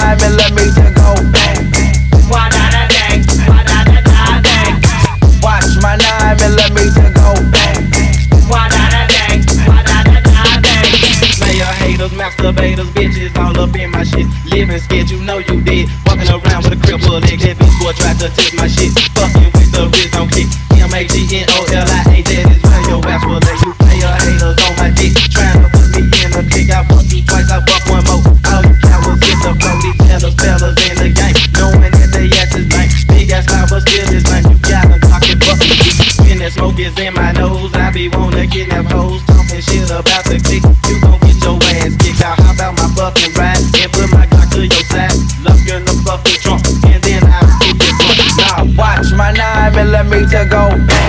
9mm go bang. Why da dang? Why da dang? Watch my 9mm go bang. Why da dang? Why da dang? Player haters, masturbators, bitches all up in my shit. Living scared, you know you did. Walking around with a crib full of leg. That bitch boy tried to take my shit. Fucking with the wrist on kick. Mpower, that is where your ass will lay. You player haters on my dick, trying to put me in a kick. I fuck you twice, I fuck one more. All you cowards get the flow. These fellas in the game, knowing that they ass is lame. Big ass mouth, but still is lame. You gotta talk it, fuck it. When that smoke is in my nose, I be wanna kidnap hoes. Talking shit about the click, you gon' get your ass kicked. I'll hop out my fucking ride and put my Glock to your side. Lock in the fucking trunk, and then I'll keep it drunk. Now watch my 9mm go bang.